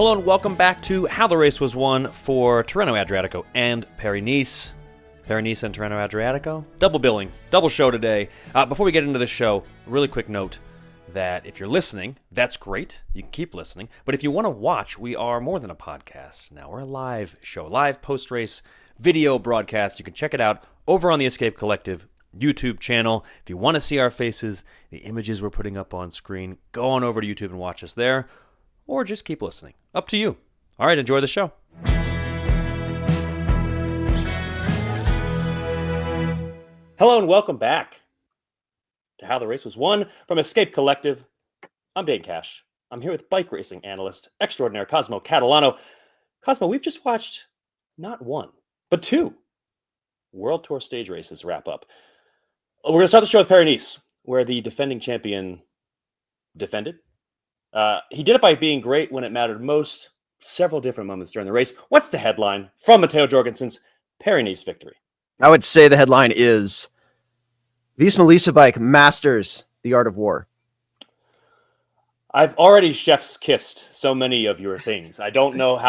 Hello and welcome back to How the Race Was Won for Tirreno-Adriatico and Paris-Nice. Paris-Nice and Tirreno-Adriatico. Double billing, double show today. Before we get into the show, a really quick note that if you're listening, that's great. You can keep listening. But if you want to watch, we are more than a podcast. Now we're a live show, live post-race video broadcast. You can check it out over on the Escape Collective YouTube channel. If you want to see our faces, the images we're putting up on screen, go on over to YouTube and watch us there. Or just keep listening. Up to you. All right, enjoy the show. Hello and welcome back to How the Race Was Won from Escape Collective. I'm Dane Cash. I'm here with bike racing analyst extraordinaire Cosmo Catalano. Cosmo, we've just watched not one, but two World Tour stage races wrap up. We're going to start the show with Paris-Nice, where the defending champion defended. He did it by being great when it mattered most, several different moments during the race. What's the headline from Matteo Jorgensen's Paris-Nice victory? I would say the headline is Visma Lisa Bike masters the art of war. I've already chef's kissed so many of your things. I don't know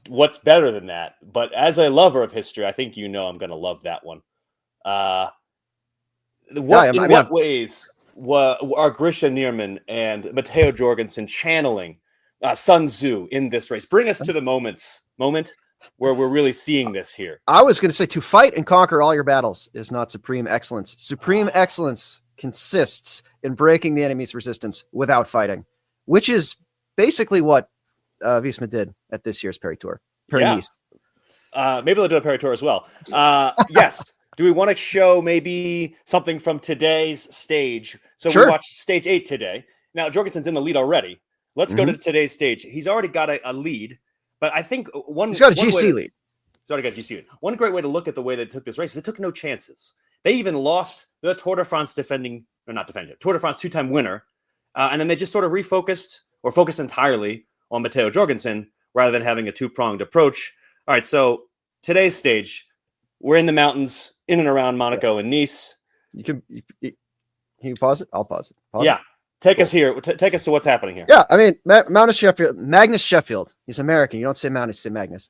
what's better than that, but as a lover of history, I think you know I'm going to love that one. In what ways are Grisha Nierman and Matteo Jorgensen channeling Sun Tzu in this race? Bring us to the moment where we're really seeing this here. I was going to say, to fight and conquer all your battles is not supreme excellence. Supreme excellence consists in breaking the enemy's resistance without fighting, which is basically what Visma did at this year's Paris-Nice. Maybe they'll do a Paris Tour as well. Yes. Do we want to show maybe something from today's stage? So sure. We watched stage 8 today. Now, Jorgensen's in the lead already. Let's go to today's stage. He's already got a lead, but I think he's got a GC lead. He's already got a GC lead. One great way to look at the way they took this race is they took no chances. They even lost the Tour de France Tour de France two-time winner, and then they just sort of refocused or focused entirely on Matteo Jorgensen rather than having a two-pronged approach. All right, so today's stage, we're in the mountains, in and around Monaco and Nice. Can you pause it? I'll pause it. Take us here. Take us to what's happening here. Yeah, I mean, Magnus Sheffield. He's American. You don't say Magnus, you say Magnus.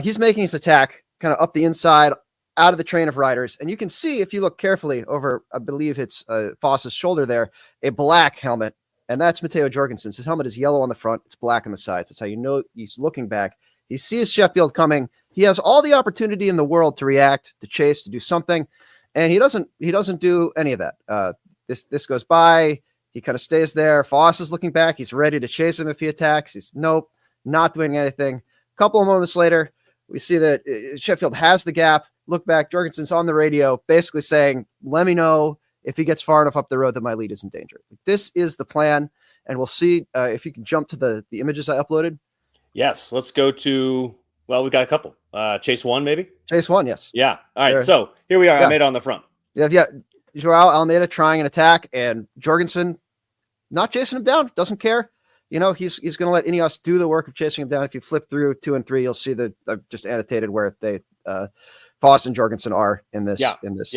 He's making his attack kind of up the inside, out of the train of riders. And you can see, if you look carefully over, I believe it's Foss's shoulder there, a black helmet. And that's Matteo Jorgensen's. His helmet is yellow on the front. It's black on the sides. That's how you know he's looking back. He sees Sheffield coming. He has all the opportunity in the world to react, to chase, to do something, and he doesn't do any of that. This goes by. He kind of stays there. Foss is looking back. He's ready to chase him if he attacks. He's nope, not doing anything. A couple of moments later, we see that Sheffield has the gap. Look back. Jorgensen's on the radio, basically saying, "Let me know if he gets far enough up the road that my lead is in danger." This is the plan, and we'll see if you can jump to the images I uploaded. Yes, let's go to, well, we've got a couple. Chase 1, maybe? Chase 1, yes. Yeah. All right, so here we are. Almeida on the front. Yeah. Joao Almeida trying an attack, and Jorgensen not chasing him down. Doesn't care. You know, he's going to let Ineos do the work of chasing him down. If you flip through 2 and 3, you'll see that I've just annotated where they Foss and Jorgensen are in this. Yeah. That's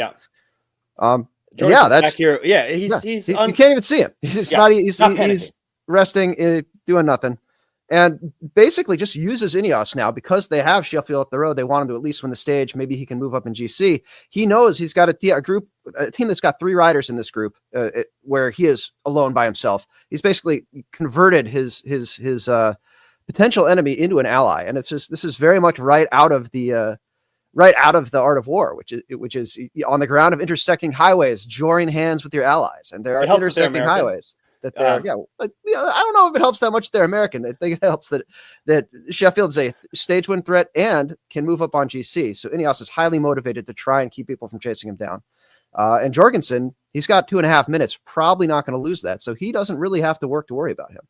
back here. Yeah, you can't even see him. He's resting, doing nothing. And basically just uses Ineos now because they have Sheffield up the road. They want him to at least win the stage. Maybe he can move up in GC. He knows he's got a team that's got 3 riders in this group where he is alone by himself. He's basically converted his potential enemy into an ally. And this is very much right out of the art of war, which is on the ground of intersecting highways, join hands with your allies. And there are intersecting highways. That they're, I don't know if it helps that much they're American. I think it helps that Sheffield's a stage win threat and can move up on GC. So Ineos is highly motivated to try and keep people from chasing him down. And Jorgensen, he's got 2.5 minutes, probably not going to lose that. So he doesn't really have to worry about him.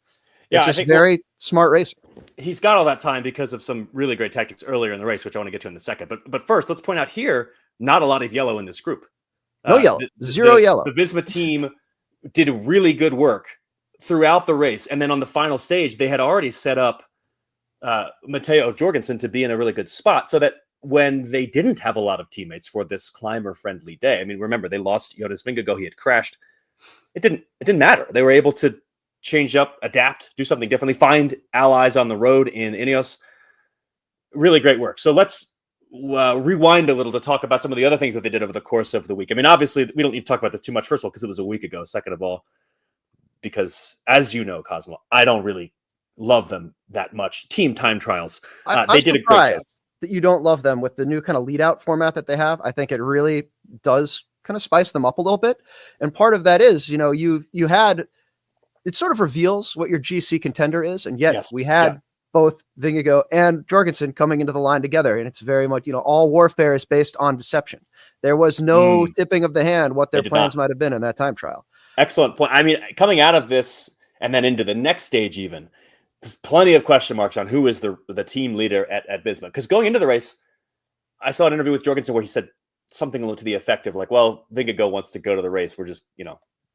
It's just very smart racer. He's got all that time because of some really great tactics earlier in the race, which I want to get to in a second. But first, let's point out here, not a lot of yellow in this group. No yellow. Zero yellow. The Visma team did really good throughout the race. And then on the final stage, they had already set up Matteo Jorgensen to be in a really good spot so that when they didn't have a lot of teammates for this climber-friendly day, I mean, remember, they lost Jonas Vingegaard. He had crashed. It didn't matter. They were able to change up, adapt, do something differently, find allies on the road in Ineos. Really great work. So let's rewind a little to talk about some of the other things that they did over the course of the week. I mean, obviously, we don't need to talk about this too much. First of all, because it was a week ago. Second of all, because as you know, Cosmo, I don't really love them that much. Team time trials. They did a great job. That you don't love them with the new kind of lead out format that they have. I think it really does kind of spice them up a little bit. And part of that is, you had, it sort of reveals what your GC contender is. And yet we had both Vingegaard and Jorgensen coming into the line together. And it's very much, all warfare is based on deception. There was no tipping of the hand what their plans might have been in that time trial. Excellent point. I mean, coming out of this and then into the next stage, even there's plenty of question marks on who is the team leader at Visma. Because going into the race, I saw an interview with Jorgensen where he said something to the effect of like, well, Vingegaard wants to go to the race. We're just,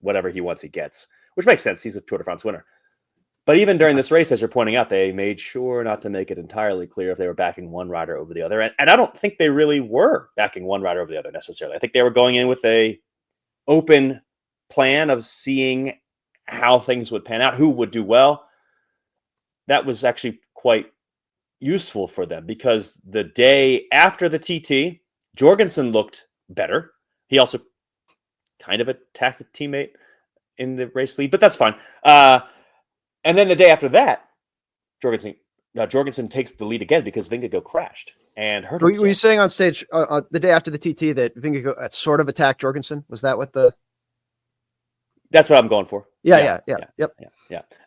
whatever he wants, he gets, which makes sense. He's a Tour de France winner. But even during this race, as you're pointing out, they made sure not to make it entirely clear if they were backing one rider over the other. And I don't think they really were backing one rider over the other necessarily. I think they were going in with a open plan of seeing how things would pan out, who would do well. That was actually quite useful for them because the day after the TT, Jorgensen looked better. He also kind of attacked a teammate in the race lead, but that's fine. And then the day after that, Jorgensen takes the lead again because Vingegaard crashed and hurt himself. Were you saying on stage the day after the TT that Vingegaard sort of attacked Jorgensen? Was that what the... That's what I'm going for. Yeah. It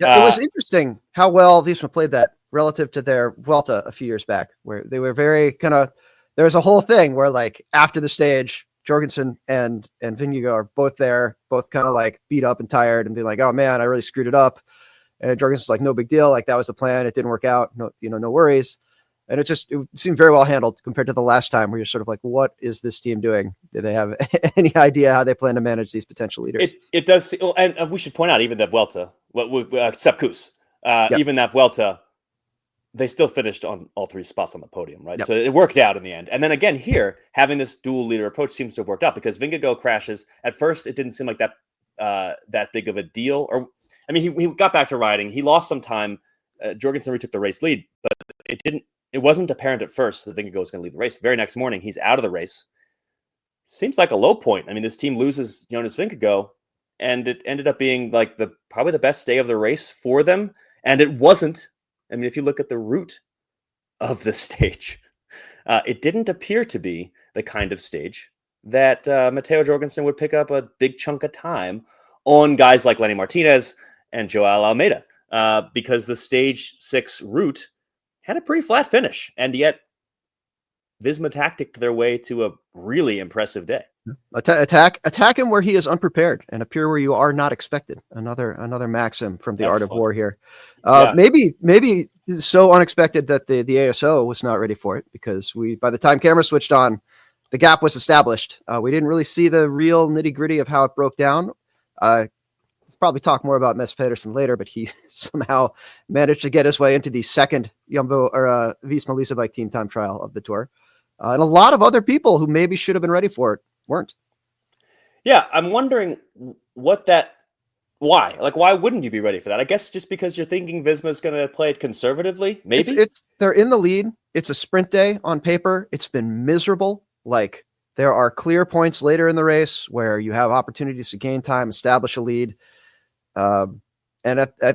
was interesting how well Visma played that relative to their Vuelta a few years back, where they were very kind of, there was a whole thing where like after the stage, Jorgensen and Vingegaard are both there, both kind of like beat up and tired and be like, oh man, I really screwed it up. And Jorgensen's like, no big deal. Like that was the plan. It didn't work out. No, no worries. And it seemed very well handled compared to the last time where you're sort of like, what is this team doing? Do they have any idea how they plan to manage these potential leaders? It does. And we should point out, even that Vuelta, Sepp Kuss, even that Vuelta, they still finished on all three spots on the podium, right? Yep. So it worked out in the end. And then again, here, having this dual leader approach seems to have worked out because Vingegaard crashes. At first, it didn't seem like that big of a deal. He got back to riding. He lost some time. Jorgensen retook the race lead, but it wasn't apparent at first that Vingegaard was going to leave the race. The very next morning, he's out of the race. Seems like a low point. I mean, this team loses Jonas Vingegaard, and it ended up being like probably the best day of the race for them. And it wasn't. I mean, if you look at the route of the stage, it didn't appear to be the kind of stage that Matteo Jorgensen would pick up a big chunk of time on guys like Lenny Martinez and Joao Almeida, because the stage 6 route had a pretty flat finish, and yet Visma tacticked their way to a really impressive day. Attack him where he is unprepared and appear where you are not expected. Another maxim from the Art of War here. Maybe so unexpected that the ASO was not ready for it because by the time camera switched on, the gap was established. We didn't really see the real nitty gritty of how it broke down. Probably talk more about Mess Pedersen later, but he somehow managed to get his way into the second Jumbo or Visma Lease Bike team time trial of the tour. And a lot of other people who maybe should have been ready for it weren't. Yeah, I'm wondering why? Like, why wouldn't you be ready for that? I guess just because you're thinking Visma's going to play it conservatively, maybe? They're in the lead. It's a sprint day on paper. It's been miserable. Like, there are clear points later in the race where you have opportunities to gain time, establish a lead. And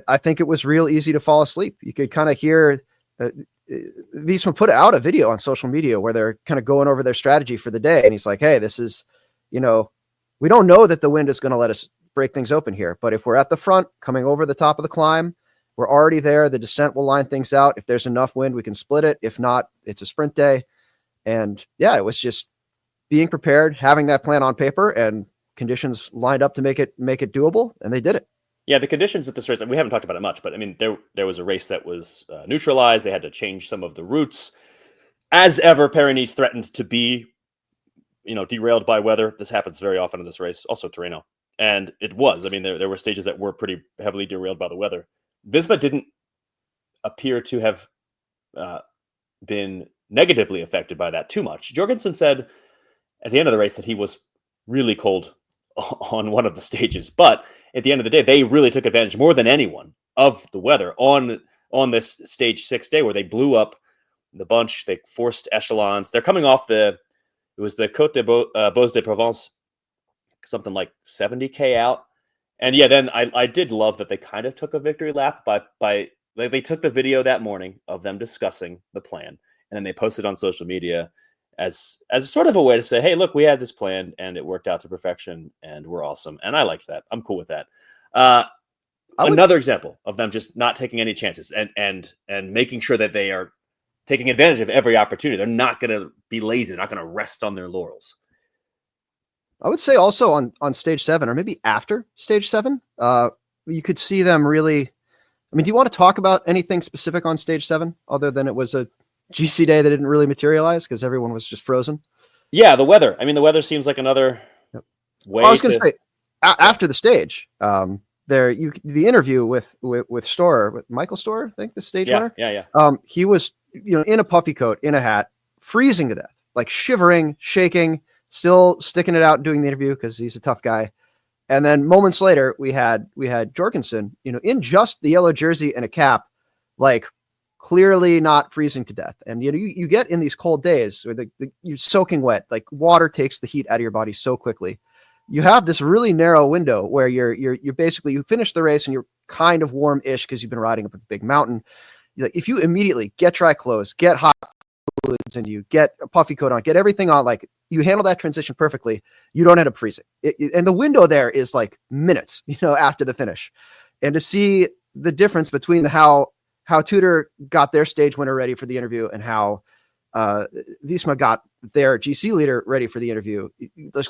I think it was real easy to fall asleep. You could kind of hear Visma put out a video on social media where they're kind of going over their strategy for the day. And he's like, hey, this is, we don't know that the wind is going to let us break things open here. But if we're at the front coming over the top of the climb, we're already there. The descent will line things out. If there's enough wind, we can split it. If not, it's a sprint day. And yeah, it was just being prepared, having that plan on paper and conditions lined up to make it doable. And they did it. Yeah, the conditions at this race, we haven't talked about it much, but I mean, there was a race that was neutralized. They had to change some of the routes. As ever, Paris-Nice threatened to be, derailed by weather. This happens very often in this race, also Tirreno. And it was. I mean, there were stages that were pretty heavily derailed by the weather. Visma didn't appear to have been negatively affected by that too much. Jorgensen said at the end of the race that he was really cold on one of the stages, but at the end of the day, they really took advantage more than anyone of the weather on this stage 6 day where they blew up the bunch. They forced echelons. They're coming off it was the Côte de Beauce de Provence, something like 70K out. And yeah, then I did love that they kind of took a victory lap by they took the video that morning of them discussing the plan, and then they posted on social media as sort of a way to say, hey, look, we had this plan and it worked out to perfection and we're awesome. And I liked that. I'm cool with that. Another example of them just not taking any chances and making sure that they are taking advantage of every opportunity. They're not going to be lazy. They're not going to rest on their laurels. I would say also on stage 7, or maybe after stage 7, you could see them really. I mean, do you want to talk about anything specific on stage 7 other than it was a GC day that didn't really materialize because everyone was just frozen? Yeah, the weather. I mean, the weather seems like another way. I was going to say after the stage, the interview with Storer, with Michael Storer, I think the stage winner. Yeah. He was in a puffy coat, in a hat, freezing to death, like shivering, shaking, still sticking it out doing the interview because he's a tough guy. And then moments later, we had Jorgensen, in just the yellow jersey and a cap, like clearly not freezing to death. And you get in these cold days where you're soaking wet, like water takes the heat out of your body so quickly. You have this really narrow window where you're basically, you finish the race and you're kind of warm-ish because you've been riding up a big mountain. If you immediately get dry clothes, get hot fluids in you, get a puffy coat on, get everything on, like you handle that transition perfectly, you don't end up freezing. And the window there is like minutes, after the finish. And to see the difference between how Tudor got their stage winner ready for the interview and how Visma got their GC leader ready for the interview,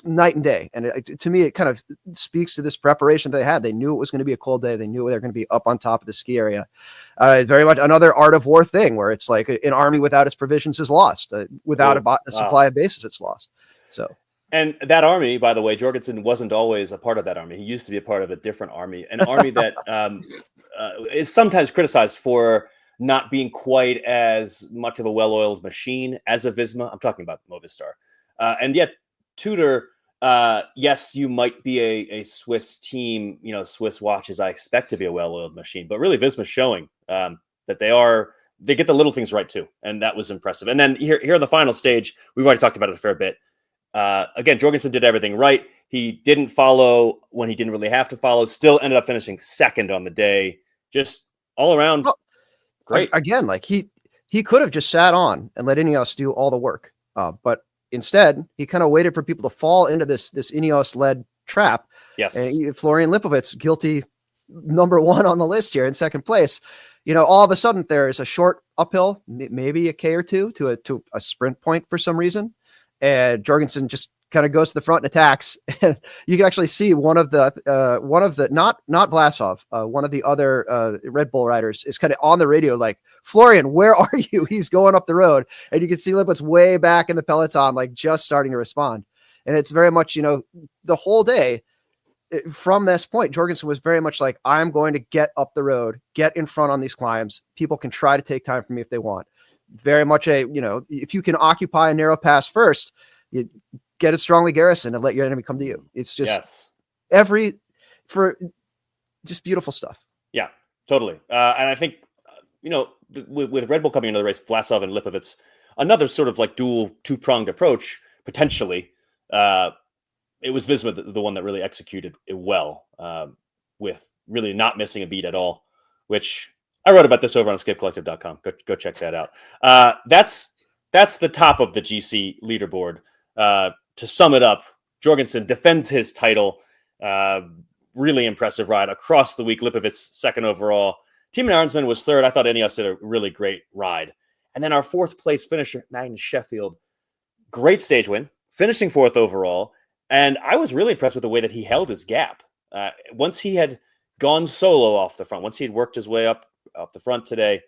night and day. And to me, it kind of speaks to this preparation they had. They knew it was going to be a cold day. They knew they were going to be up on top of the ski area. Very much another art of war thing where it's like an army without its provisions is lost. Without a supply of bases, it's lost. So. And that army, by the way, Jorgensen wasn't always a part of that army. He used to be a part of a different army, an army that is sometimes criticized for not being quite as much of a well-oiled machine as a Visma. I'm talking about Movistar. And yet, Tudor, yes, you might be a Swiss team, Swiss watches, I expect to be a well-oiled machine. But really, Visma's showing that they get the little things right, too. And that was impressive. And then here on the final stage, we've already talked about it a fair bit. Again, Jorgensen did everything right. He didn't follow when he didn't really have to follow, still ended up finishing second on the day. Just all around. Well, great. Again, like he could have just sat on and let Ineos do all the work. But instead, he kind of waited for people to fall into this Ineos-led trap. Yes. And Florian Lipovitz, guilty number 1 on the list here in second place. All of a sudden there is a short uphill, maybe a K or two to a sprint point for some reason. And Jorgensen just kind of goes to the front and attacks. And you can actually see one of the not Vlasov, one of the other Red Bull riders is kind of on the radio, like, Florian, where are you? He's going up the road. And you can see Lipovitz way back in the peloton, like just starting to respond. And it's very much, the whole day from this point, Jorgensen was very much like, I'm going to get up the road, get in front on these climbs. People can try to take time from me if they want. Very much if you can occupy a narrow pass first, you get it strongly garrisoned and let your enemy come to you. It's just just beautiful stuff. Yeah, totally. And I think, with Red Bull coming into the race, Vlasov and Lipovitz, another sort of like dual 2-pronged approach, potentially. It was Visma, the one that really executed it well, with really not missing a beat at all, which I wrote about this over on escapecollective.com. Go check that out. That's the top of the GC leaderboard. To sum it up, Jorgensen defends his title. Really impressive ride across the week. Lipovitz second overall. Team Arnsman was third. I thought Ineos did a really great ride. And then our 4th place finisher, Magnus Sheffield, great stage win, finishing 4th overall. And I was really impressed with the way that he held his gap. Once he had gone solo off the front, once he had worked his way up off the front today,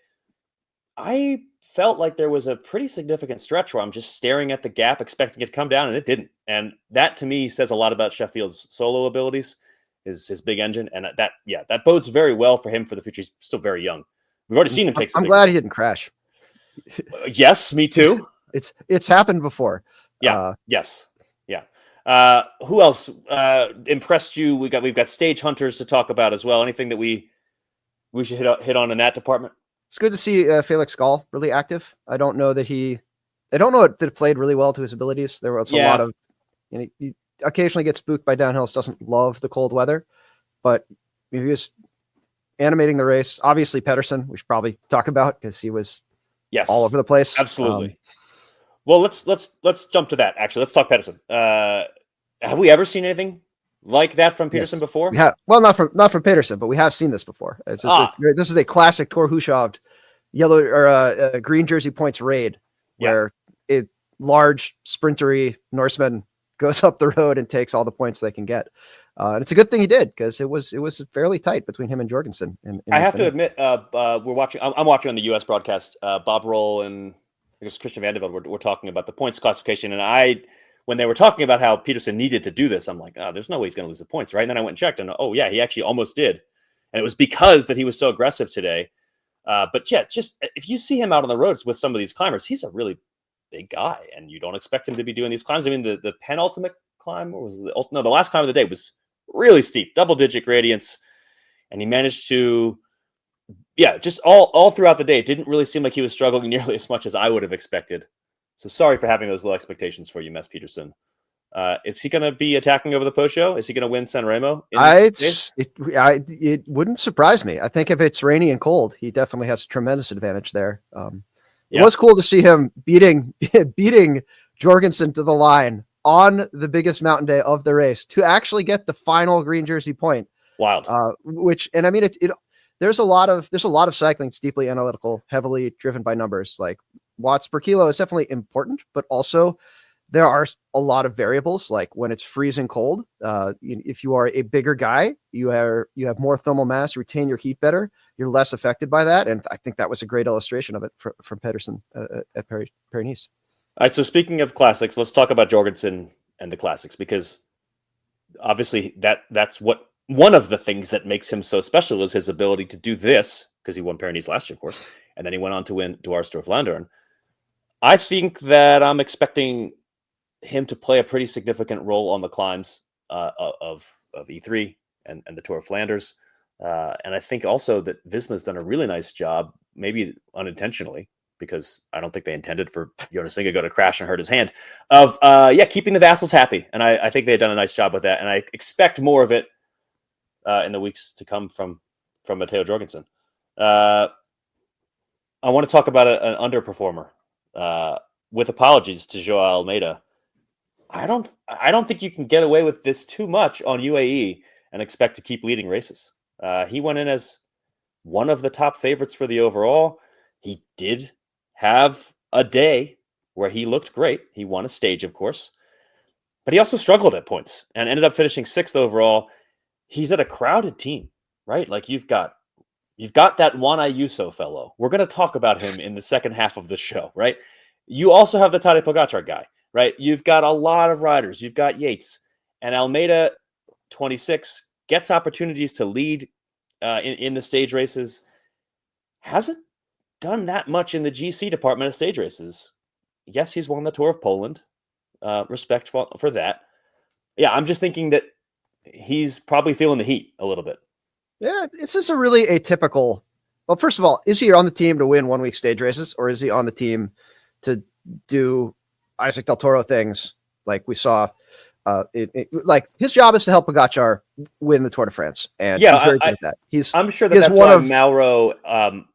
I felt like there was a pretty significant stretch where I'm just staring at the gap, expecting it to come down, and it didn't. And that, to me, says a lot about Sheffield's solo abilities, his big engine, and that bodes very well for him for the future. He's still very young. We've already seen him take some. I'm glad he didn't crash. Yes, me too. It's happened before. Yeah. Yes. Yeah. Who else impressed you? We've got stage hunters to talk about as well. Anything that we should hit on in that department? It's good to see Felix Gall really active. I don't know that it played really well to his abilities. There was a lot of, he occasionally gets spooked by downhills, doesn't love the cold weather, but he was animating the race. Obviously Pedersen, we should probably talk about because he was all over the place. Absolutely. Well, let's jump to that. Actually, let's talk Pedersen. Have we ever seen anything like that from Pedersen before? Yeah. Well, not from Pedersen, but we have seen this before. This is a classic Tor Hushovd yellow or green jersey points raid where a large sprintery Norseman goes up the road and takes all the points they can get. And it's a good thing he did because it was fairly tight between him and Jorgensen. I have to admit, we're watching. I'm watching on the U.S. broadcast. Bob Roll and I guess Christian Vandeveld were talking about the points classification, and when they were talking about how Pedersen needed to do this, I'm like, there's no way he's going to lose the points, right? And then I went and checked, and he actually almost did, and it was because that he was so aggressive today. But just if you see him out on the roads with some of these climbers, he's a really big guy, and you don't expect him to be doing these climbs. I mean, the penultimate climb, or was the last climb of the day was really steep, double-digit gradients, and he managed to, just all throughout the day. It didn't really seem like he was struggling nearly as much as I would have expected. So sorry for having those low expectations for you, Mess Pedersen. Is he going to be attacking over the post show? Is he going to win San Remo? It wouldn't surprise me. I think if it's rainy and cold, he definitely has a tremendous advantage there. It was cool to see him beating Jorgensen to the line on the biggest mountain day of the race to actually get the final green jersey point. Wild. There's a lot of cycling. It's deeply analytical, heavily driven by numbers. Like watts per kilo is definitely important, but also there are a lot of variables. Like when it's freezing cold, if you are a bigger guy, you have more thermal mass, you retain your heat better, you're less affected by that. And I think that was a great illustration of it from Pedersen at Paris-Nice. All right. So speaking of classics, let's talk about Jorgensen and the classics, because obviously that's what one of the things that makes him so special is his ability to do this, because he won Paris-Nice last year, of course, and then he went on to win Dwars-Vlaanderen. I think that I'm expecting him to play a pretty significant role on the climbs of E3 and the Tour of Flanders. And I think also that Visma's done a really nice job, maybe unintentionally, because I don't think they intended for Jonas Vingegaard to crash and hurt his hand, of keeping the Vassals happy. And I think they've done a nice job with that. And I expect more of it in the weeks to come from Matteo Jorgensen. I want to talk about an underperformer. With apologies to Joao Almeida, I don't think you can get away with this too much on UAE and expect to keep leading races. He went in as one of the top favorites for the overall. He did have a day where he looked great. He won a stage, of course, but he also struggled at points and ended up finishing sixth overall. He's at a crowded team, right? Like you've got that Juan Ayuso fellow. We're going to talk about him in the second half of the show, right? You also have the Tadej Pogačar guy, right? You've got a lot of riders. You've got Yates and Almeida, 26, gets opportunities to lead in the stage races. Hasn't done that much in the GC department of stage races. Yes, he's won the Tour of Poland. Respect for that. Yeah, I'm just thinking that he's probably feeling the heat a little bit. Yeah, this is a really atypical. Well, first of all, is he on the team to win 1 week stage races, or is he on the team to do Isaac Del Toro things like we saw? Like his job is to help Pogačar win the Tour de France, and he's very good at that. I'm sure that's why Mauro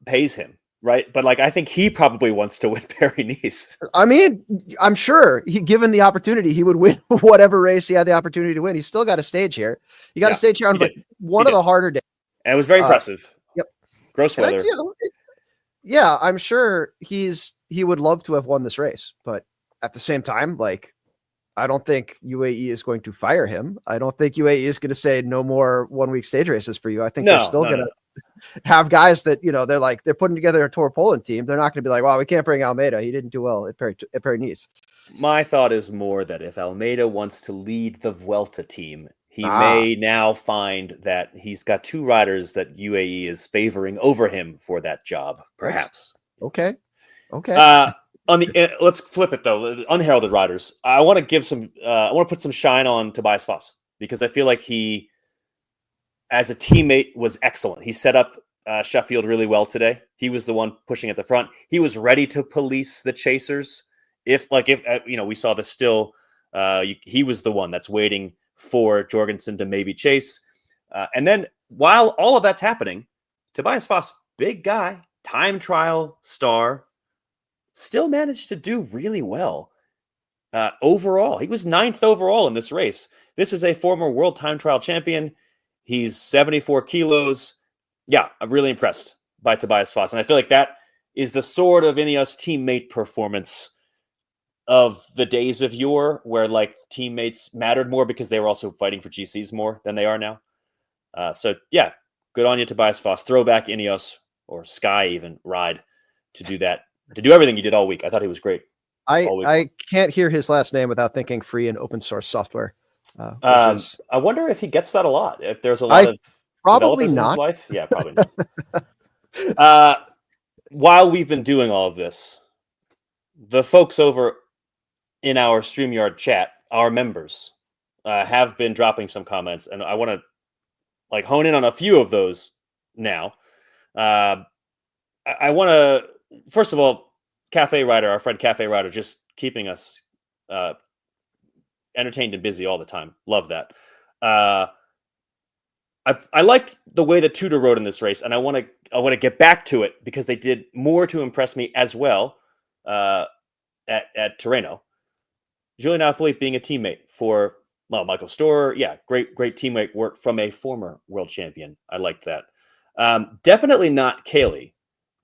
pays him, right? But like, I think he probably wants to win Paris-Nice. I mean, I'm sure given the opportunity, he would win whatever race he had the opportunity to win. He's still got a stage here. He got a stage here on one of the harder days. And it was very impressive. Yep. Gross weather. Yeah, I'm sure he would love to have won this race, but at the same time, like, I don't think UAE is going to fire him. I don't think UAE is going to say no more 1 week stage races for you. I think they're still going to have guys that, they're putting together a Tour of Poland team. They're not going to be like, well, we can't bring Almeida. He didn't do well at Paris-Nice. My thought is more that if Almeida wants to lead the Vuelta team, he may now find that he's got 2 riders that UAE is favoring over him for that job, perhaps. Okay. All let's flip it though. The unheralded riders. I want to give some. I want to put some shine on Tobias Foss because I feel like he, as a teammate, was excellent. He set up Sheffield really well today. He was the one pushing at the front. He was ready to police the chasers. If we saw the still, he was the one that's waiting for Jorgensen to maybe chase. And then while all of that's happening, Tobias Foss, big guy, time trial star, still managed to do really well. Overall, he was 9th overall in this race. This is a former world time trial champion. He's 74 kilos. Yeah, I'm really impressed by Tobias Foss. And I feel like that is the sort of Ineos teammate performance of the days of yore, where like teammates mattered more because they were also fighting for GCs more than they are now. So yeah, good on you, Tobias Foss. Throwback Ineos or Sky even ride to do that, to do everything he did all week. I thought he was great. I can't hear his last name without thinking free and open source software. I wonder if he gets that a lot. If there's a lot of probably developers not. in his life. Yeah, probably not. While we've been doing all of this, the folks over in our StreamYard chat, our members, have been dropping some comments, and I want to hone in on a few of those now. I want to, first of all, Cafe Rider, our friend Cafe Rider, just keeping us entertained and busy all the time. Love that. I liked the way that Tudor rode in this race, and I want to get back to it because they did more to impress me as well at Tirreno. Julian Alaphilippe being a teammate for Michael Storer. Yeah, great teammate work from a former world champion. I liked that. Definitely not Cayley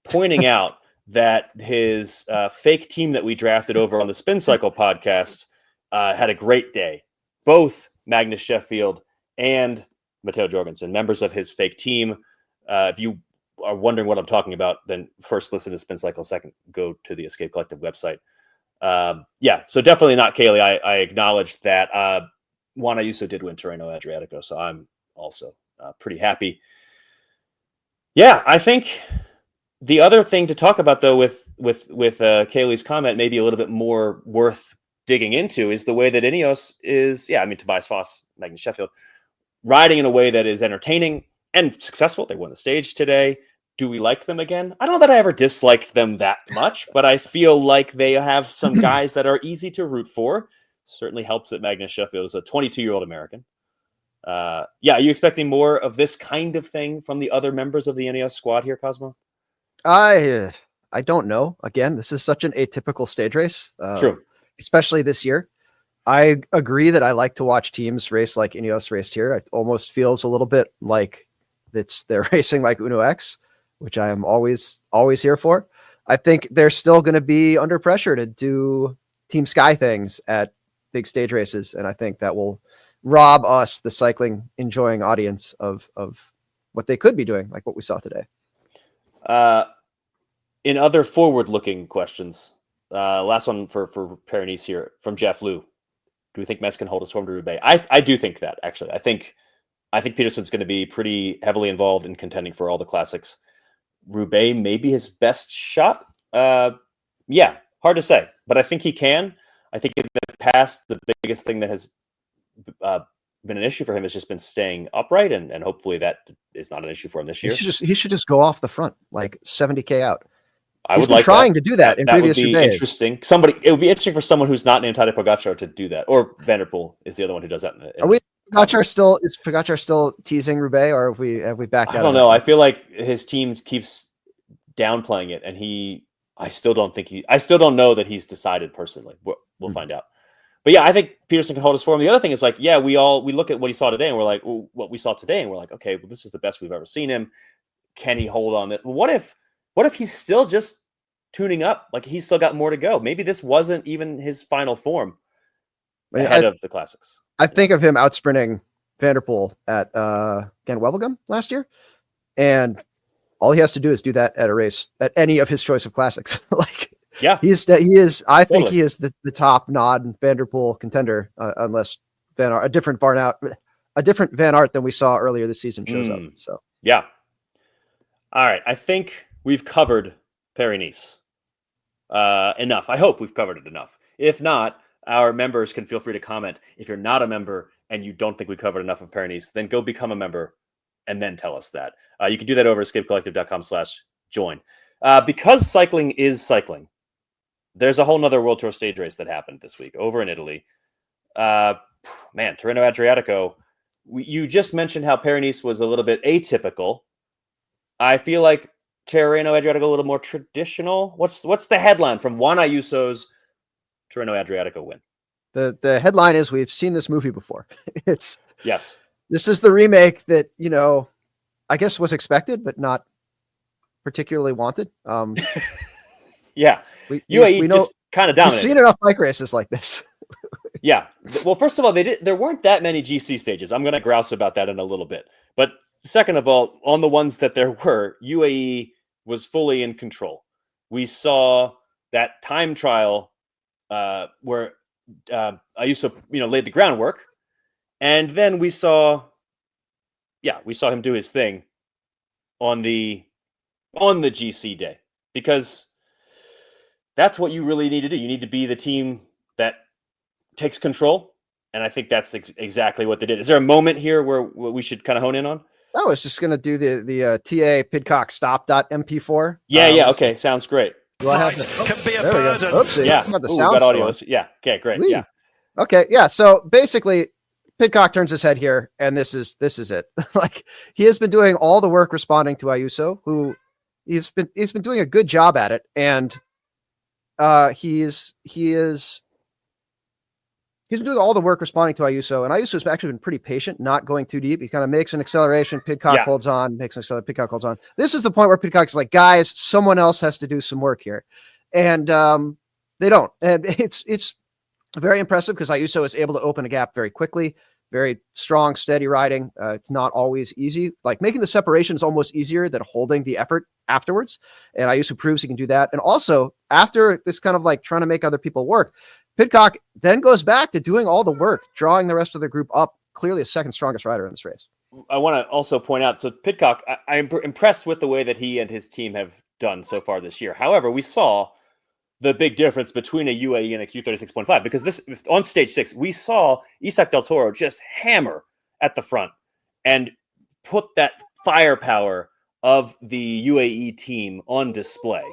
pointing out that his fake team that we drafted over on the Spin Cycle podcast had a great day. Both Magnus Sheffield and Matteo Jorgensen, members of his fake team. If you are wondering what I'm talking about, then first listen to Spin Cycle, second go to the Escape Collective website. So definitely not Cayley. I acknowledge that Juan Ayuso did win Tirreno-Adriatico, so I'm also pretty happy. Yeah, I think the other thing to talk about, though, with Cayley's comment, maybe a little bit more worth digging into, is the way that Ineos is, Tobias Foss, Magnus Sheffield, riding in a way that is entertaining and successful. They won the stage today. Do we like them again? I don't know that I ever disliked them that much, but I feel like they have some guys that are easy to root for. Certainly helps that Magnus Sheffield is a 22-year-old American. Are you expecting more of this kind of thing from the other members of the Ineos squad here, Cosmo? I don't know. Again, this is such an atypical stage race. True. Especially this year. I agree that I like to watch teams race like Ineos raced here. It almost feels a little bit like they're racing like Uno X, which I am always here for. I think they're still going to be under pressure to do Team Sky things at big stage races, and I think that will rob us, the cycling enjoying audience, of what they could be doing, like what we saw today. In other forward-looking questions, last one for Paris-Nice here from Jeff Liu. Do we think Metz can hold a swarm to Roubaix? I do think that, actually. I think Peterson's going to be pretty heavily involved in contending for all the classics. Roubaix may be his best shot. Hard to say, but I think he can. I think in the past, the biggest thing that has been an issue for him has just been staying upright, and hopefully that is not an issue for him this year. He should just go off the front, like 70K out. He's been trying to do that in previous Roubaix. Interesting. It would be interesting for someone who's not named Tadej Pogacar to do that, or Van der Poel is the other one who does that. Is Pogacar still teasing Roubaix, or have we backed out? I don't know. I feel like his team keeps downplaying it, and I still don't know that he's decided personally. We'll find out. But yeah, I think Peterson can hold his form. The other thing is we look at what he saw today, and we're like, what we saw today, and we're like, okay, well, this is the best we've ever seen him. Can he hold on? What if he's still just tuning up? Like, he's still got more to go. Maybe this wasn't even his final form ahead of the classics. I think of him outsprinting Van der Poel at Gent-Wevelgem last year, and all he has to do is do that at a race at any of his choice of classics. He is. I think he is the top nod Van der Poel contender, unless a different Van Aert than we saw earlier this season shows up. So yeah. All right, I think we've covered Paris-Nice. enough. I hope we've covered it enough. If not, our members can feel free to comment. If you're not a member and you don't think we covered enough of Paris-Nice, then go become a member and then tell us that. You can do that over escapecollective.com/join. Because cycling is cycling, there's a whole nother World Tour stage race that happened this week over in Italy. Tirreno-Adriatico. You just mentioned how Paris-Nice was a little bit atypical. I feel like Tirreno-Adriatico a little more traditional. What's the headline from Juan Ayuso's Tirreno-Adriatico win? The headline is, we've seen this movie before. This is the remake that, I guess was expected, but not particularly wanted. Yeah. UAE just kind of dominated. We've seen enough bike races like this. Yeah. Well, first of all, there weren't that many GC stages. I'm going to grouse about that in a little bit. But second of all, on the ones that there were, UAE was fully in control. We saw that time trial where Ayuso, laid the groundwork, and then we saw him do his thing on the GC day, because that's what you really need to do. You need to be the team that takes control, and I think that's exactly what they did. Is there a moment here where we should kind of hone in on? I was just going to do the TA Pidcock stop.mp4. Yeah. Okay. Sounds great. Do I have can be a burden. Oopsie. Yeah. The sound audio. Yeah. Okay. Great. Whee. Yeah. Okay. Yeah. So basically, Pidcock turns his head here, and this is it. Like, he has been doing all the work responding to Ayuso, who he's been doing a good job at it, and he's been doing all the work responding to Ayuso, and Ayuso's actually been pretty patient, not going too deep. He kind of makes an acceleration, Pidcock holds on, makes an acceleration, Pidcock holds on. This is the point where Pidcock's like, guys, someone else has to do some work here. And they don't. And it's very impressive, because Ayuso is able to open a gap very quickly, very strong, steady riding. It's not always easy. Like, making the separation is almost easier than holding the effort afterwards. And Ayuso proves he can do that. And also, after this kind of like trying to make other people work, Pidcock then goes back to doing all the work, drawing the rest of the group up, clearly the second strongest rider in this race. I want to also point out, so Pidcock, I'm impressed with the way that he and his team have done so far this year. However, we saw the big difference between a UAE and a Q36.5, because this, on stage 6, we saw Isaac Del Toro just hammer at the front and put that firepower of the UAE team on display.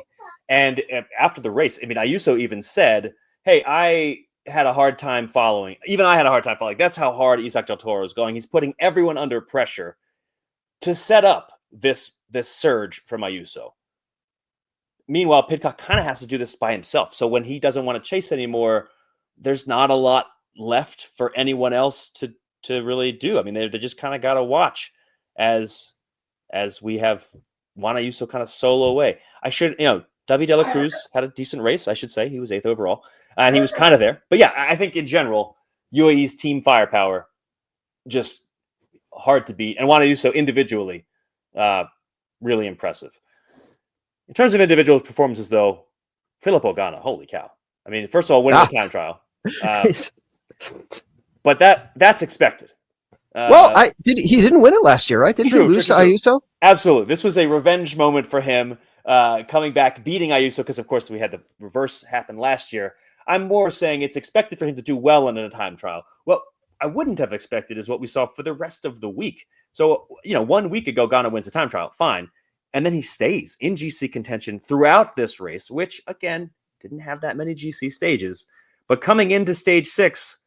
And after the race, Ayuso even said, hey, I had a hard time following. Even I had a hard time following. That's how hard Isaac Del Toro is going. He's putting everyone under pressure to set up this surge from Ayuso. Meanwhile, Pidcock kind of has to do this by himself. So when he doesn't want to chase anymore, there's not a lot left for anyone else to really do. They just kind of got to watch as we have Juan Ayuso kind of solo away. David de la Cruz had a decent race, I should say. He was 8th overall, and he was kind of there. But yeah, I think in general, UAE's team firepower, just hard to beat. And Juan Ayuso individually, really impressive. In terms of individual performances, though, Filippo Ganna, holy cow. First of all, winning the time trial. But that's expected. He didn't win it last year, right? Didn't he lose to Ayuso? Absolutely. This was a revenge moment for him, coming back, beating Ayuso, because, of course, we had the reverse happen last year. I'm more saying it's expected for him to do well in a time trial. What I wouldn't have expected is what we saw for the rest of the week. So, 1 week ago, Ganna wins the time trial. Fine. And then he stays in GC contention throughout this race, which, again, didn't have that many GC stages. But coming into stage 6,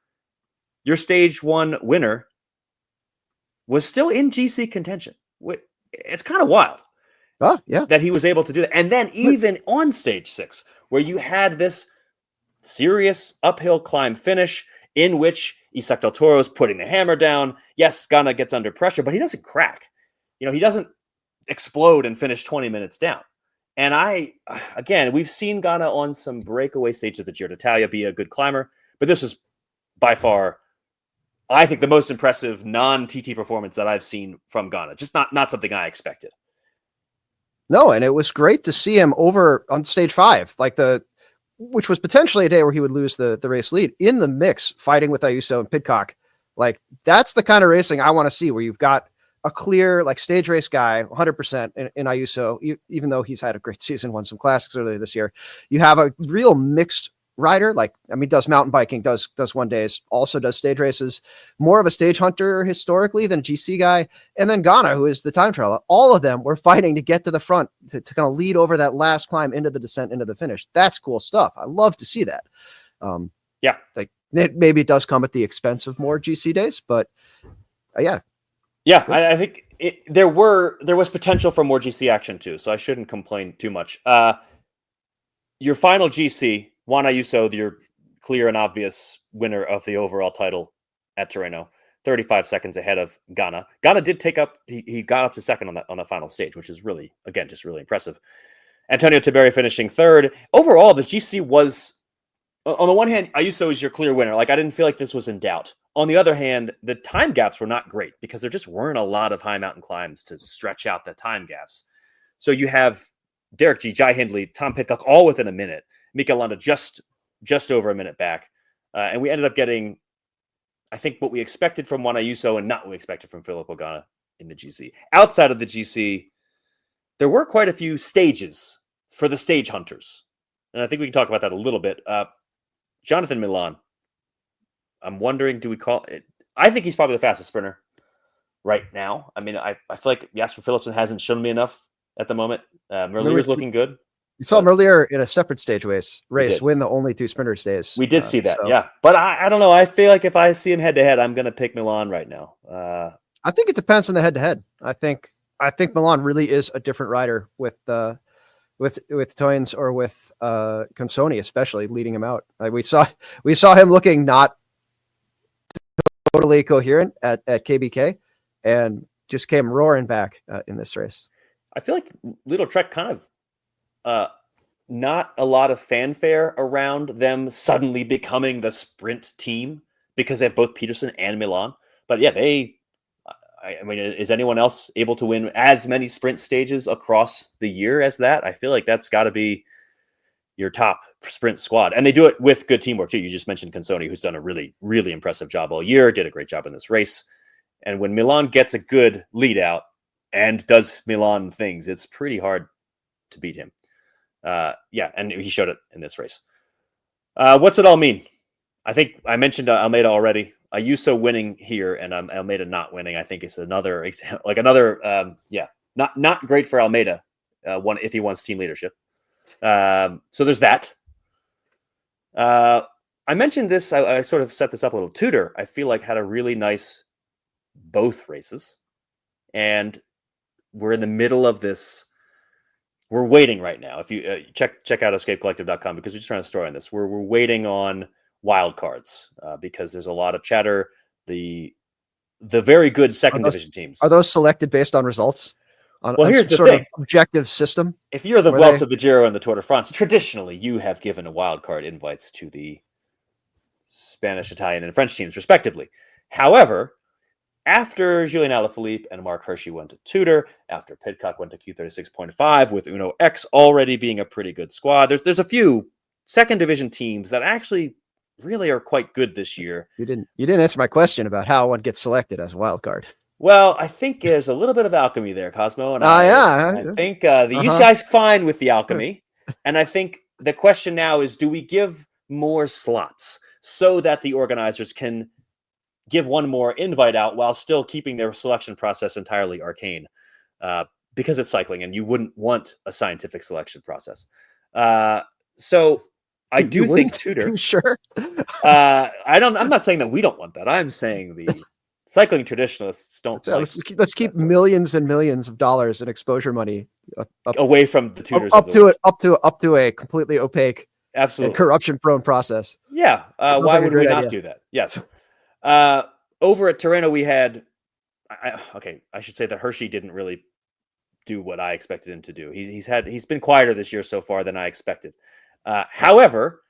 your stage 1 winner was still in GC contention. It's kind of wild. Oh, yeah. That he was able to do that. And then even on stage 6, where you had this serious uphill climb finish in which Isaac Del Toro is putting the hammer down. Yes, Ganna gets under pressure, but he doesn't crack. He doesn't explode and finish 20 minutes down. And we've seen Ganna on some breakaway stages of the Giro d'Italia be a good climber, but this was by far, I think, the most impressive non-TT performance that I've seen from Ganna. Just not something I expected. No, and it was great to see him over on stage 5, which was potentially a day where he would lose the race lead, in the mix, fighting with Ayuso and Pidcock. Like, that's the kind of racing I want to see, where you've got a clear like stage race guy, 100% in Ayuso, even though he's had a great season, won some classics earlier this year. You have a real mixed rider, like, I mean, does mountain biking, does 1 days, also does stage races, more of a stage hunter historically than a GC guy. And then Ghana, who is the time trial, all of them were fighting to get to the front to kind of lead over that last climb into the descent, into the finish. That's cool stuff. I love to see that. Like maybe it does come at the expense of more GC days, but yeah. I think there was potential for more GC action too, so I shouldn't complain too much. Your final GC, Juan Ayuso, your clear and obvious winner of the overall title at Tirreno, 35 seconds ahead of Ghana. Ghana did he got up to second on the final stage, which is really, again, just really impressive. Antonio Tiberi finishing third. Overall, the GC was, on the one hand, Ayuso is your clear winner. Like, I didn't feel like this was in doubt. On the other hand, the time gaps were not great because there just weren't a lot of high mountain climbs to stretch out the time gaps. So you have Derek G, Jai Hindley, Tom Pidcock, all within a minute. Mikel Landa just over a minute back. And we ended up getting, I think, what we expected from Juan Ayuso and not what we expected from Philip Ogana in the GC. Outside of the GC, there were quite a few stages for the stage hunters. And I think we can talk about that a little bit. Jonathan Milan, I'm wondering, do we call it? I think he's probably the fastest sprinter right now. I mean, I feel like Jasper Philipsen hasn't shown me enough at the moment. Merlier's looking good. You saw him earlier in a separate stage race win the only 2 sprinter stays. We did see that, yeah. But I don't know. I feel like if I see him head-to-head, I'm going to pick Milan right now. I think it depends on the head-to-head. I think Milan really is a different rider with Toynes or with Consoni, especially leading him out. We saw him looking not totally coherent at KBK, and just came roaring back in this race. I feel like Little Trek kind of not a lot of fanfare around them suddenly becoming the sprint team because they have both Peterson and Milan. But yeah, I mean, is anyone else able to win as many sprint stages across the year as that? I feel like that's got to be your top sprint squad. And they do it with good teamwork too. You just mentioned Consoni, who's done a really, really impressive job all year, did a great job in this race. And when Milan gets a good lead out and does Milan things, it's pretty hard to beat him. And he showed it in this race. What's it all mean? I think I mentioned Almeida already. Ayuso winning here and Almeida not winning, I think is another example, like not great for Almeida if he wants team leadership. So there's that. I mentioned this. I sort of set this up a little. Tudor, I feel like, had a really nice both races, and we're in the middle of this. We're waiting right now. If you check out escapecollective.com, because we're just trying to story on this. We're waiting on wild cards because there's a lot of chatter. The very good second division teams, are those selected based on results? Here's the sort thing. of objective system. If you're the Vuelta, the Giro, and the Tour de France, traditionally you have given a wild card invites to the Spanish, Italian, and French teams, respectively. However, after Julien Alaphilippe and Mark Hirschi went to Tudor, after Pidcock went to Q36.5, with Uno X already being a pretty good squad, there's a few second division teams that actually really are quite good this year. You didn't answer my question about how one gets selected as a wild card. Well, I think there's a little bit of alchemy there, Cosmo. And I think the UCI's fine with the alchemy. And I think the question now is, do we give more slots so that the organizers can give one more invite out while still keeping their selection process entirely arcane? Because it's cycling and you wouldn't want a scientific selection process. So I do think Tudor. Sure. I'm not saying that we don't want that. I'm saying the cycling traditionalists don't. So let's keep millions and millions of dollars in exposure money away from the tutors. Up to a completely opaque, absolutely corruption-prone process. Yeah. Why would we not do that? Yes. Over at Tirreno, we had. I should say that Hirschi didn't really do what I expected him to do. He's been quieter this year so far than I expected. However,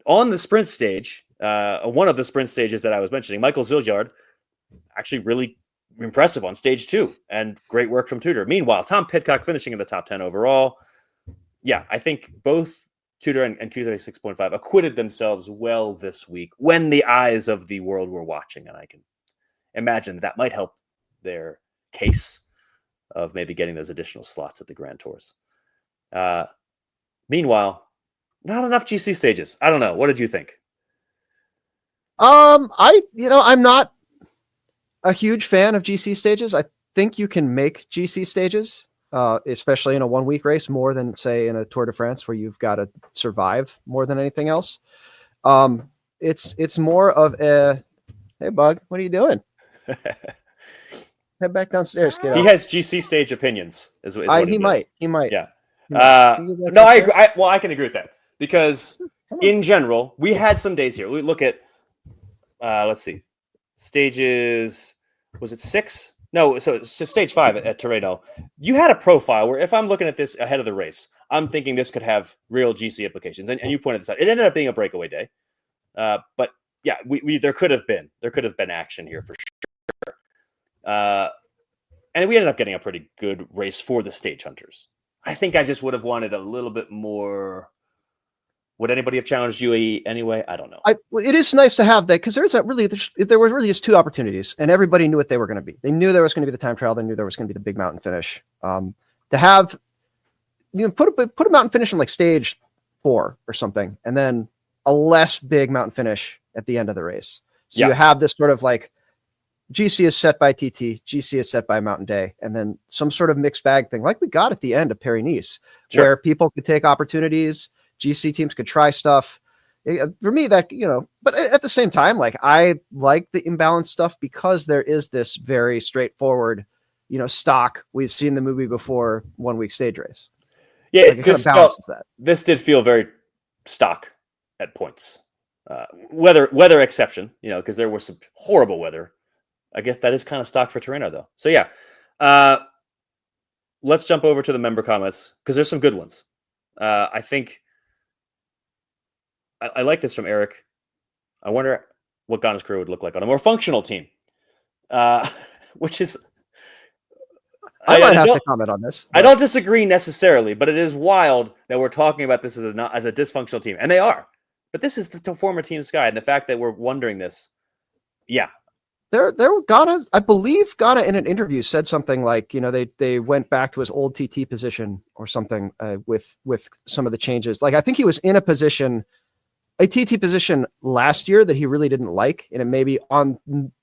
on the sprint stage, one of the sprint stages that I was mentioning, Michael Zilliard, actually really impressive on stage 2 and great work from Tudor. Meanwhile, Tom Pidcock finishing in the top 10 overall. Yeah, I think both Tudor and Q36.5 acquitted themselves well this week when the eyes of the world were watching. And I can imagine that might help their case of maybe getting those additional slots at the Grand Tours. Meanwhile, not enough GC stages. I don't know. What did you think? I'm not a huge fan of GC stages. I think you can make GC stages, especially in a 1 week race, more than say in a Tour de France where you've got to survive more than anything else. It's more of a, hey Bug, what are you doing? Head back downstairs, kiddo. He has GC stage opinions. He might. Yeah. No, I agree. I can agree with that because in general, we had some days here. We look at, let's see, stages. Was it 6? No, so it's stage 5 at Tirreno. You had a profile where if I'm looking at this ahead of the race, I'm thinking this could have real GC implications. And you pointed this out. It ended up being a breakaway day. But yeah, there could have been action here for sure. And we ended up getting a pretty good race for the stage hunters. I think I just would have wanted a little bit more. Would anybody have challenged UAE anyway? I don't know. It is nice to have that because there were really just 2 opportunities, and everybody knew what they were going to be. They knew there was going to be the time trial. They knew there was going to be the big mountain finish. To have put a mountain finish in like stage 4 or something, and then a less big mountain finish at the end of the race. So you have this sort of like GC is set by TT, GC is set by Mountain Day, and then some sort of mixed bag thing like we got at the end of Paris-Nice, where people could take opportunities. GC teams could try stuff. For me, that, but at the same time, like I like the imbalanced stuff because there is this very straightforward, stock. We've seen the movie before 1 week stage race. Yeah, like it kind of balances that. This did feel very stock at points. Weather exception, because there was some horrible weather. I guess that is kind of stock for Tirreno, though. So yeah, let's jump over to the member comments because there's some good ones. I think. I like this from Eric. I wonder what Ghana's career would look like on a more functional team, which is. I might have to comment on this. But I don't disagree necessarily, but it is wild that we're talking about this as a dysfunctional team, and they are. But this is the former Team Sky, and the fact that we're wondering this, yeah. I believe Ghana in an interview said something like, they went back to his old TT position or something with some of the changes. Like I think he was in a TT position last year that he really didn't like, and it may be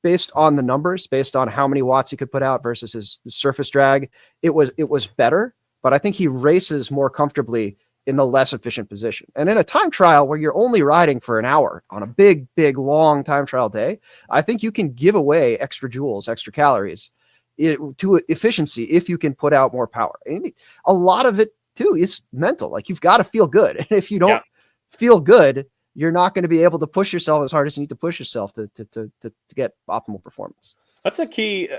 based on the numbers, based on how many watts he could put out versus his surface drag. It was better, but I think he races more comfortably in the less efficient position. And in a time trial where you're only riding for an hour on a big, long time trial day, I think you can give away extra joules, extra calories to efficiency if you can put out more power. And a lot of it too is mental. Like you've got to feel good. And if you don't feel good, you're not going to be able to push yourself as hard as you need to push yourself to get optimal performance. That's a key.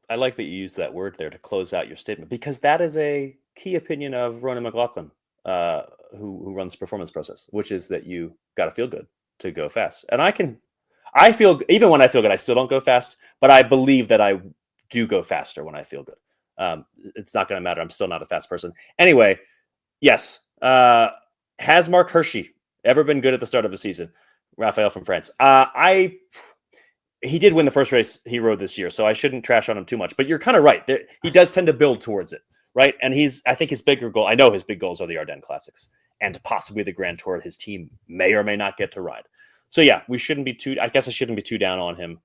I like that you use that word there to close out your statement, because that is a key opinion of Ronan McLaughlin, who runs the performance process, which is that you got to feel good to go fast. And I feel, even when I feel good, I still don't go fast, but I believe that I do go faster when I feel good. It's not going to matter. I'm still not a fast person. Anyway, yes. Has Mark Hershey ever been good at the start of the season? Raphael from France. He did win the first race he rode this year, so I shouldn't trash on him too much. But you're kind of right. He does tend to build towards it, right? And I think his bigger goal, I know his big goals are the Ardennes Classics and possibly the Grand Tour his team may or may not get to ride. So yeah, I shouldn't be too down on him.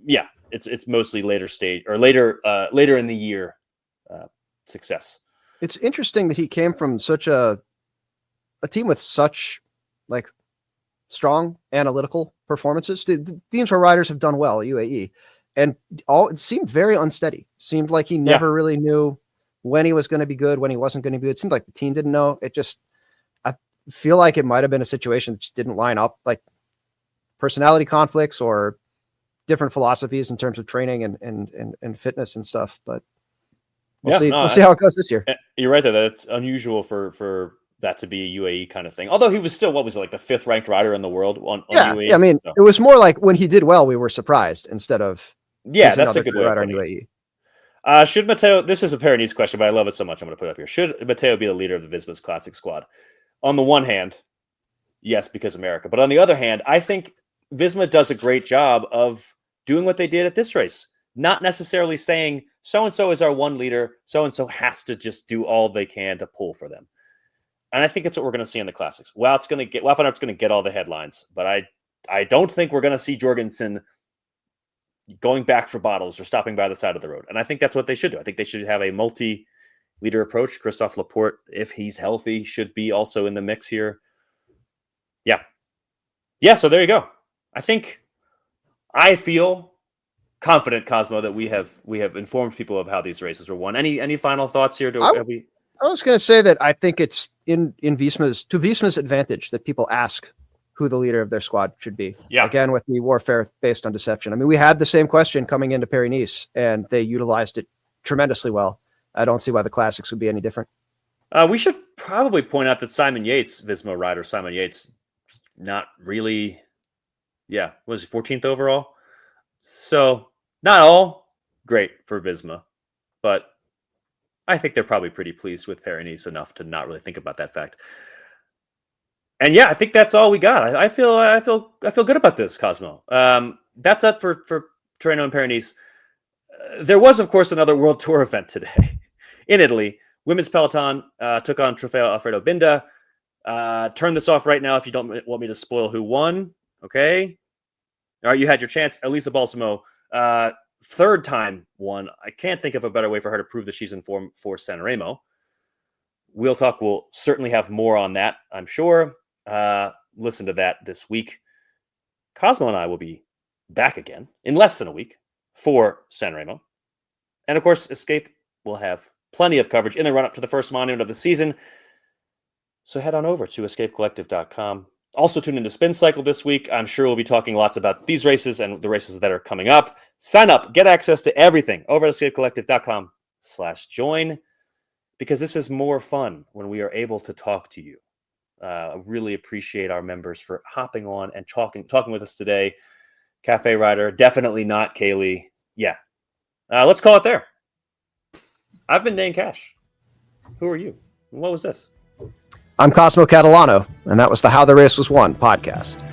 Yeah, it's mostly later stage or later in the year success. It's interesting that he came from such a team with such like strong analytical performances. The teams where riders have done well at UAE, and it seemed very unsteady. Seemed like he never really knew when he was going to be good, when he wasn't going to be good. It seemed like the team didn't know. I feel like it might have been a situation that just didn't line up, like personality conflicts or different philosophies in terms of training and fitness and stuff. But we'll see. We'll see how it goes this year. You're right there. That's unusual for that to be a UAE kind of thing. Although he was still, what was it, like the 5th ranked rider in the world on UAE? Yeah, I mean, It was more like when he did well, we were surprised instead of that's a good way rider on UAE. Should Matteo, this is a Paris-Nice question, but I love it so much I'm going to put it up here. Should Matteo be the leader of the Visma's Classic squad? On the one hand, yes, because America. But on the other hand, I think Visma does a great job of doing what they did at this race. not necessarily saying so-and-so is our one leader, so-and-so has to just do all they can to pull for them. And I think it's what we're going to see in the classics. Wout van Aert's going to get all the headlines, but I don't think we're going to see Jorgensen going back for bottles or stopping by the side of the road. And I think that's what they should do. I think they should have a multi-leader approach. Christophe Laporte, if he's healthy, should be also in the mix here. Yeah, so there you go. I feel confident, Cosmo, that we have informed people of how these races were won. Any final thoughts here? I was going to say that I think it's in Visma's advantage that people ask who the leader of their squad should be. Yeah. Again, with the warfare based on deception. I mean, we had the same question coming into Paris-Nice, and they utilized it tremendously well. I don't see why the classics would be any different. We should probably point out that Simon Yates, Visma rider Simon Yates, not really, was he 14th overall? So not all great for Visma, but I think they're probably pretty pleased with Paris-Nice enough to not really think about that fact. And I think that's all we got. I feel good about this, Cosmo. That's it for Tirreno and Paris-Nice. There was, of course, another World Tour event today in Italy. Women's Peloton took on Trofeo Alfredo Binda. Turn this off right now if you don't want me to spoil who won. Okay. All right, you had your chance. Elisa Balsamo, third time won. I can't think of a better way for her to prove that she's in form for Sanremo. Wheel Talk will certainly have more on that, I'm sure. Listen to that this week. Cosmo and I will be back again in less than a week for Sanremo. And of course, Escape will have plenty of coverage in the run-up to the first monument of the season. So head on over to escapecollective.com. Also tune into Spin Cycle this week. I'm sure we'll be talking lots about these races and the races that are coming up. Sign up, get access to everything over at escapecollective.com/join, because this is more fun when we are able to talk to you. I really appreciate our members for hopping on and talking with us today. Cafe Rider, definitely not Kaylee. Let's call it there. I've been Dane Cash. Who are you? And what was this? I'm Cosmo Catalano, and that was the How the Race Was Won podcast.